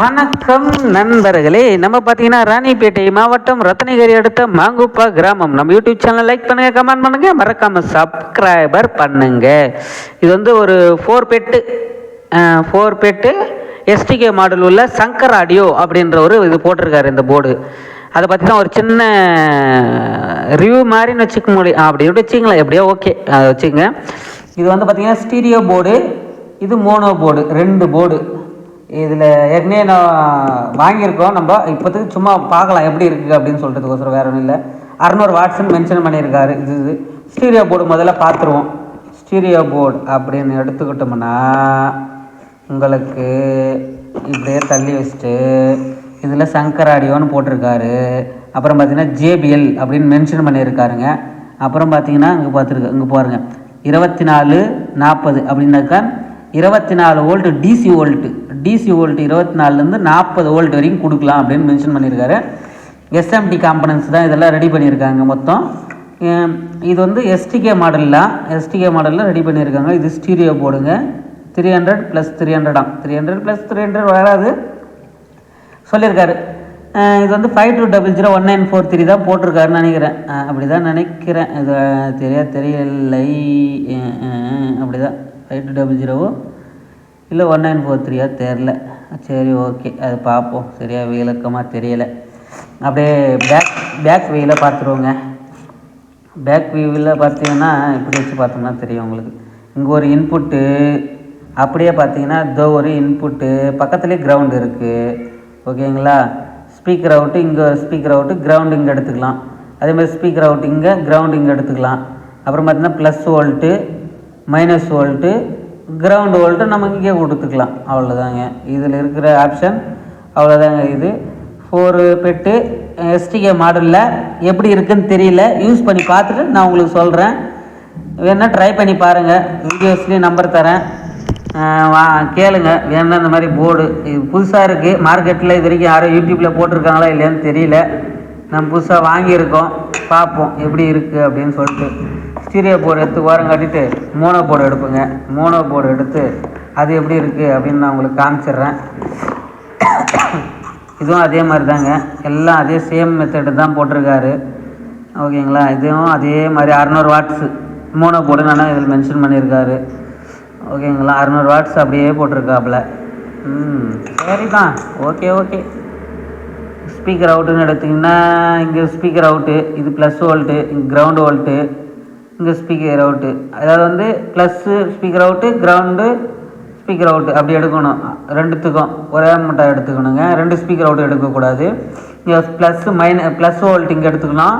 வணக்கம் நண்பர்களே. நம்ம பார்த்தீங்கன்னா ராணிப்பேட்டை மாவட்டம் ரத்னகிரி அடுத்த மாங்குப்பா கிராமம். நம்ம யூடியூப் சேனல் லைக் பண்ணுங்க, கமெண்ட் பண்ணுங்க, மறக்காம சப்ஸ்கிரைபர் பண்ணுங்க. இது வந்து ஒரு 4 பெட்டு எஸ்டிகே மாடல் உள்ள சங்கர் ஆடியோ அப்படின்ற ஒரு இது போட்டிருக்காரு இந்த போர்டு. அதை பற்றி தான் ஒரு சின்ன ரிவ்யூ மாதிரின்னு வச்சுக்க முடியும். அப்படி வச்சுங்களேன், எப்படியோ ஓகே அதை வச்சுக்கோங்க. இது வந்து பார்த்தீங்கன்னா ஸ்டீரியோ போர்டு, இது மோனோ போர்டு, 2 போர்டு. இதில் ஏற்கனவே நான் வாங்கியிருக்கோம். நம்ம இப்போதைக்கு சும்மா பார்க்கலாம் எப்படி இருக்குது அப்படின்னு சொல்கிறதுக்கோசரம், வேறு ஒன்றும் இல்லை. 600 வாட்ஸ்ன்னு மென்ஷன் பண்ணியிருக்காரு. இது ஸ்டீரியோ போர்டு முதல்ல பார்த்துருவோம். ஸ்டீரியோ போர்டு அப்படின்னு எடுத்துக்கிட்டோம்னா உங்களுக்கு இப்படியே தள்ளி வச்சுட்டு இதில் சங்கர் ஆடியோன்னு போட்டிருக்காரு. அப்புறம் பார்த்தீங்கன்னா ஜேபிஎல் அப்படின்னு மென்ஷன் பண்ணியிருக்காருங்க. அப்புறம் பார்த்தீங்கன்னா இங்கே இங்கே பாருங்கள் 2440 அப்படின்னாக்கா 24 வோல்ட்டு டிசி வோல்ட்டு 24லேருந்து 40 வோல்ட் வரைக்கும் கொடுக்கலாம் அப்படின்னு மென்ஷன் பண்ணியிருக்காரு. எஸ்எம்டி காம்பனன்ஸ் தான் இதெல்லாம் ரெடி பண்ணியிருக்காங்க மொத்தம். இது வந்து எஸ்டிகே மாடலில் ரெடி பண்ணியிருக்காங்க. இது ஸ்டீரியோ போர்டுங்க. 300 + 300 300 + 300 வராது சொல்லியிருக்காரு. இது வந்து 52001943 தான் போட்டிருக்காருன்னு நினைக்கிறேன். அப்படி தான் நினைக்கிறேன். இது தெரியலை. அப்படி தான் 5200 இல்லை 1943 தெரில. சரி, ஓகே, அது பார்ப்போம். சரியாக விளக்கமாக தெரியலை. அப்படியே பேக் வியூவில் பார்த்துருவோங்க. பேக் வியூவில் பார்த்தீங்கன்னா இப்படி வச்சு பார்த்தோம்னா தெரியும் உங்களுக்கு. இங்கே ஒரு இன்புட்டு, அப்படியே பார்த்தீங்கன்னா இதோ ஒரு இன்புட்டு, பக்கத்துலேயே கிரவுண்டு இருக்குது. ஓகேங்களா? ஸ்பீக்கர் அவுட்டு இங்கே, ஸ்பீக்கர் அவுட்டு கிரவுண்டு இங்கே எடுத்துக்கலாம். அதேமாதிரி ஸ்பீக்கர் அவுட்டு இங்கே, கிரவுண்டு இங்கே எடுத்துக்கலாம். அப்புறம் பார்த்தீங்கன்னா plus volt, minus volt, ground volt நம்ம இங்கே கொடுத்துக்கலாம். அவ்வளோதாங்க இதில் இருக்கிற ஆப்ஷன். அவ்வளோதாங்க. இது 4 பெட்டு எஸ்டிகே மாடலில் எப்படி இருக்குதுன்னு தெரியல. யூஸ் பண்ணி பார்த்துட்டு நான் உங்களுக்கு சொல்கிறேன். வேணால் ட்ரை பண்ணி பாருங்கள். வீடியோஸ்லேயும் நம்பர் தரேன், கேளுங்க. வேணா இந்த மாதிரி போர்டு இது புதுசாக இருக்குது மார்க்கெட்டில். இது வரைக்கும் யாரும் யூடியூப்பில் போட்டிருக்காங்களா இல்லையான்னு தெரியல. நம்ம புதுசாக வாங்கியிருக்கோம். பார்ப்போம் எப்படி இருக்குது அப்படின்னு சொல்லிட்டு. ஸ்டீரியோ போர்டு எடுத்து ஓரம் காட்டிட்டு மோனோ போர்டு எடுப்புங்க. மோனோ போர்டு எடுத்து அது எப்படி இருக்குது அப்படின்னு நான் உங்களுக்கு காமிச்சிட்றேன். இதுவும் அதே மாதிரி தாங்க. எல்லாம் அதே சேம் மெத்தடு தான் போட்டிருக்காரு. ஓகேங்களா? இதுவும் அதே மாதிரி 600 வாட்ஸு மோனோ போர்டு நான் இதில் மென்ஷன் பண்ணியிருக்காரு. ஓகேங்களா? 600 வாட்ஸ் அப்படியே போட்டிருக்காப்புல. சரி தான், ஓகே. ஸ்பீக்கர் அவுட்டுன்னு எடுத்திங்கன்னா இங்கே ஸ்பீக்கர் அவுட்டு, இது ப்ளஸ் வோல்ட்டு, இங்கே கிரவுண்டு வோல்ட்டு, இங்கே ஸ்பீக்கர் அவுட்டு. அதாவது வந்து plus speaker out, ground speaker out அப்படி எடுக்கணும். 2த்துக்கும் ஒரே மட்டும் எடுத்துக்கணுங்க. 2 ஸ்பீக்கர் அவுட்டு எடுக்கக்கூடாது. இங்கே ப்ளஸ் வோல்ட்டு இங்கே எடுத்துக்கலாம்,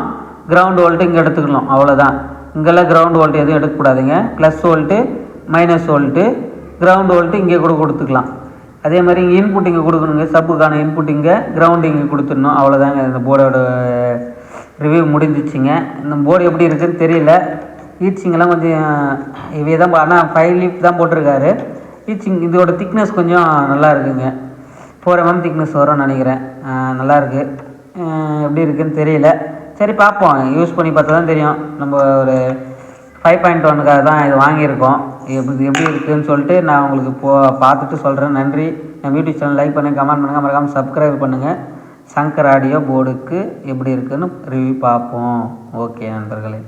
கிரவுண்டு வோல்ட்டு இங்கே எடுத்துக்கலாம். அவ்வளோதான். இங்கெல்லாம் கிரவுண்டு வோல்ட்டு எதுவும் எடுக்கக்கூடாதுங்க. Plus volt, minus volt, ground volt இங்கே கூட கொடுத்துக்கலாம். அதே மாதிரி இங்கே இன்புட் இங்கே கொடுக்கணுங்க. சப்புக்கான இன்புட் இங்கே, கிரவுண்டு இங்கே கொடுத்துடணும். அவ்வளோதாங்க. இந்த போர்டோட ரிவ்யூ முடிஞ்சிச்சிங்க. இந்த போர்டு எப்படி இருக்குதுன்னு தெரியல. ஈச்சிங்கெல்லாம் கொஞ்சம் இவே தான், ஆனால் 5 லீஃப் தான் போட்டிருக்காரு. ஈச்சிங் இதோட திக்னஸ் கொஞ்சம் நல்லா இருக்குங்க. 4 mm திக்னஸ் வரும்னு நினைக்கிறேன். நல்லாயிருக்கு. எப்படி இருக்குதுன்னு தெரியல. சரி, பார்ப்போம். யூஸ் பண்ணி பார்த்தா தான் தெரியும். நம்ம ஒரு 5.1க்காக தான் இது வாங்கியிருக்கோம். எப்படி இருக்குதுன்னு சொல்லிட்டு நான் உங்களுக்கு பார்த்துட்டு சொல்கிறேன். நன்றி. என் யூடியூப் சேனல் லைக் பண்ணுங்கள், கமெண்ட் பண்ணுங்கள், மறக்காமல் சப்ஸ்கிரைப் பண்ணுங்கள். சங்கர் ஆடியோ போர்டுக்கு எப்படி இருக்குதுன்னு ரிவ்யூ பார்ப்போம். ஓகே நண்பர்களே.